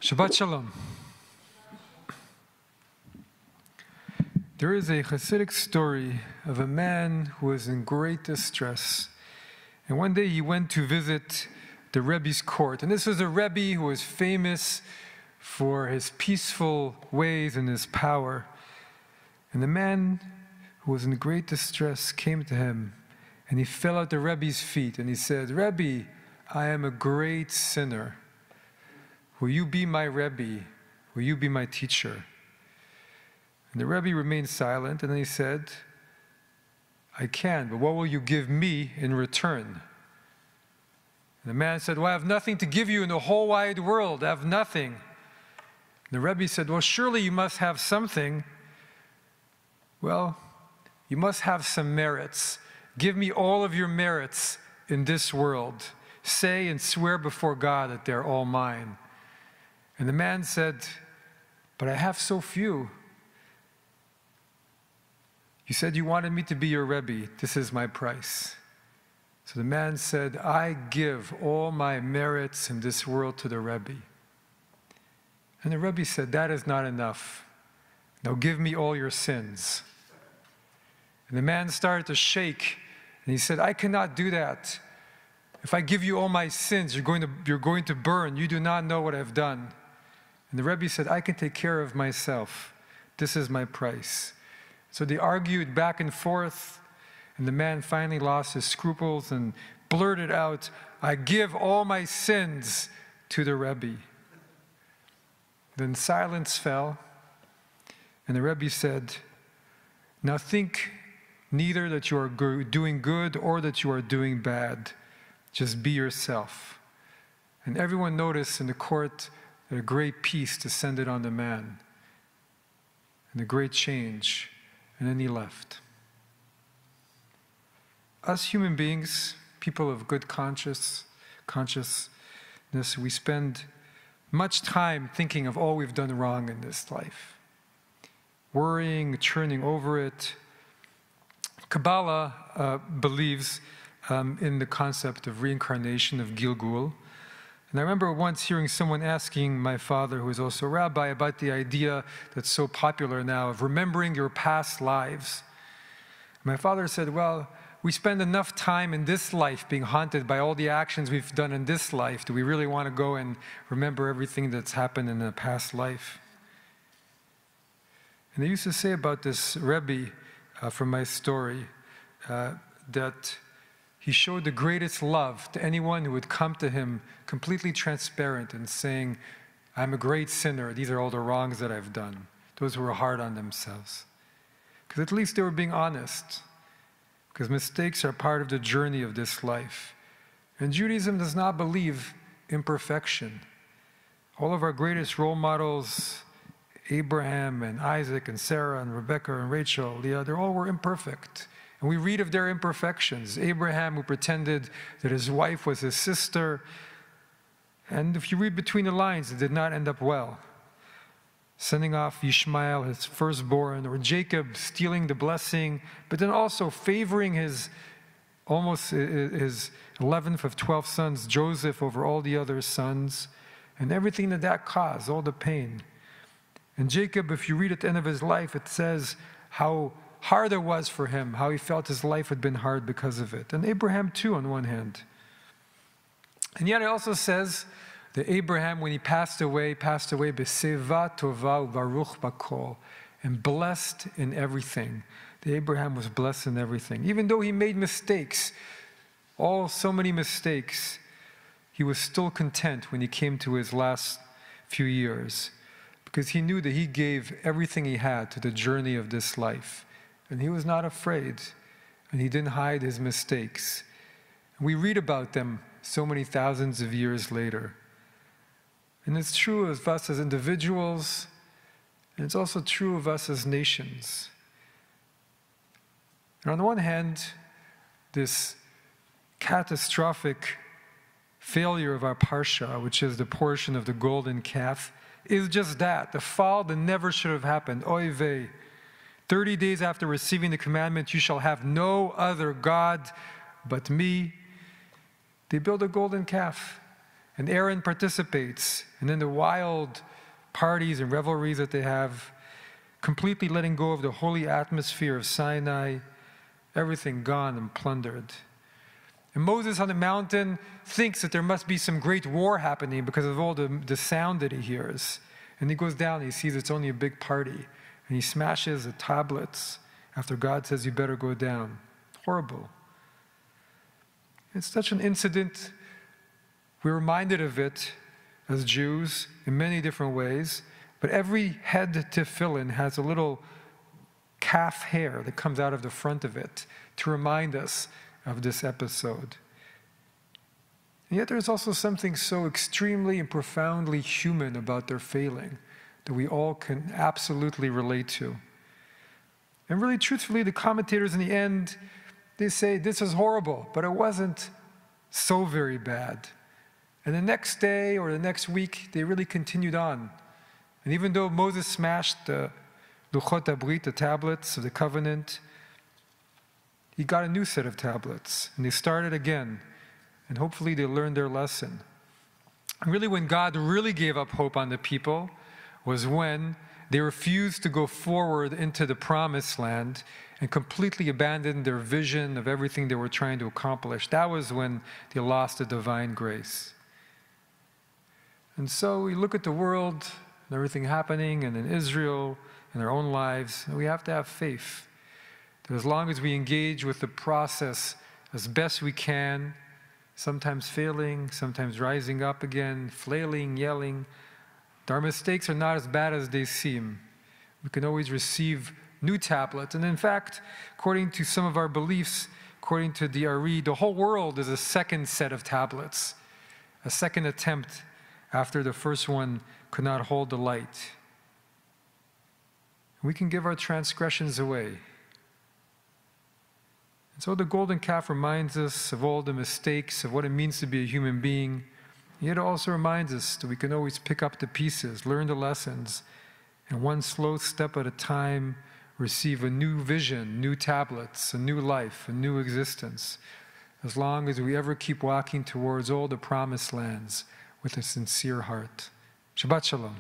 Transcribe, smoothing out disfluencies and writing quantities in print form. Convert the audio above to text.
Shabbat Shalom. There is a Hasidic story of a man who was in great distress. And one day he went to visit the Rebbe's court. And this was a Rebbe who was famous for his peaceful ways and his power. And the man who was in great distress came to him, and he fell at the Rebbe's feet, and he said, "Rebbe, I am a great sinner. Will you be my Rebbe? Will you be my teacher?" And the Rebbe remained silent, and then he said, "I can, but what will you give me in return?" And the man said, "Well, I have nothing to give you in the whole wide world. I have nothing." And the Rebbe said, "Well, surely you must have something." "Well, you must have some merits. Give me all of your merits in this world. Say and swear before God that they're all mine." And the man said, "But I have so few. You said you wanted me to be your Rebbe. This is my price." So the man said, "I give all my merits in this world to the Rebbe." And the Rebbe said, "That is not enough. Now give me all your sins." And the man started to shake, and he said, "I cannot do that. If I give you all my sins, you're going to burn. You do not know what I've done." And the Rebbe said, "I can take care of myself. This is my price." So they argued back and forth, and the man finally lost his scruples and blurted out, "I give all my sins to the Rebbe." Then silence fell, and the Rebbe said, "Now think neither that you are doing good or that you are doing bad. Just be yourself." And everyone noticed in the court that a great peace descended on the man and a great change. And then he left. Us human beings, people of good consciousness, we spend much time thinking of all we've done wrong in this life, worrying, churning over it. Kabbalah believes in the concept of reincarnation, of Gilgul. And I remember once hearing someone asking my father, who is also a rabbi, about the idea that's so popular now of remembering your past lives. My father said, "Well, we spend enough time in this life being haunted by all the actions we've done in this life. Do we really want to go and remember everything that's happened in a past life?" And they used to say about this Rebbe from my story that he showed the greatest love to anyone who would come to him completely transparent and saying, "I'm a great sinner. These are all the wrongs that I've done." Those who were hard on themselves. Because at least they were being honest. Because mistakes are part of the journey of this life. And Judaism does not believe imperfection. All of our greatest role models, Abraham and Isaac and Sarah and Rebecca and Rachel, Leah, they all were imperfect. And we read of their imperfections. Abraham, who pretended that his wife was his sister. And if you read between the lines, it did not end up well. Sending off Ishmael, his firstborn, or Jacob stealing the blessing, but then also favoring his 11th of 12 sons, Joseph, over all the other sons, and everything that caused, all the pain. And Jacob, if you read at the end of his life, it says how hard it was for him, how he felt his life had been hard because of it. And Abraham too, on one hand. And yet it also says that Abraham, when he passed away b'seva tova u'baruch bakol, and blessed in everything. That Abraham was blessed in everything. Even though he made mistakes, so many mistakes, he was still content when he came to his last few years, because he knew that he gave everything he had to the journey of this life. And he was not afraid, and he didn't hide his mistakes. We read about them so many thousands of years later. And it's true of us as individuals, and it's also true of us as nations. And on the one hand, this catastrophic failure of our parsha, which is the portion of the golden calf, is just that, the fall that never should have happened. Oy vey. 30 days after receiving the commandment, "You shall have no other God but me," they build a golden calf. and Aaron participates. And then the wild parties and revelries that they have, completely letting go of the holy atmosphere of Sinai, everything gone and plundered. And Moses on the mountain thinks that there must be some great war happening because of all the sound that he hears. And he goes down and he sees it's only a big party. And he smashes the tablets after God says, you better go down. Horrible. It's such an incident. We're reminded of it as Jews in many different ways. But every head tefillin has a little calf hair that comes out of the front of it to remind us of this episode. And yet there's also something so extremely and profoundly human about their failing that we all can absolutely relate to. And really, truthfully, the commentators in the end, they say, this is horrible, but it wasn't so very bad. And the next day or the next week, they really continued on. And even though Moses smashed the Luchot HaBrit, the tablets of the covenant, he got a new set of tablets, and they started again, and hopefully they learned their lesson. And really, when God really gave up hope on the people was when they refused to go forward into the promised land and completely abandoned their vision of everything they were trying to accomplish. That was when they lost the divine grace. And so we look at the world and everything happening, and in Israel, in our own lives, and we have to have faith. That as long as we engage with the process as best we can, sometimes failing, sometimes rising up again, flailing, yelling, our mistakes are not as bad as they seem. We can always receive new tablets. And in fact, according to some of our beliefs, according to the Adir, the whole world is a second set of tablets, a second attempt after the first one could not hold the light. We can give our transgressions away. And so the golden calf reminds us of all the mistakes, of what it means to be a human being. Yet it also reminds us that we can always pick up the pieces, learn the lessons, and one slow step at a time, receive a new vision, new tablets, a new life, a new existence, as long as we ever keep walking towards all the promised lands with a sincere heart. Shabbat Shalom.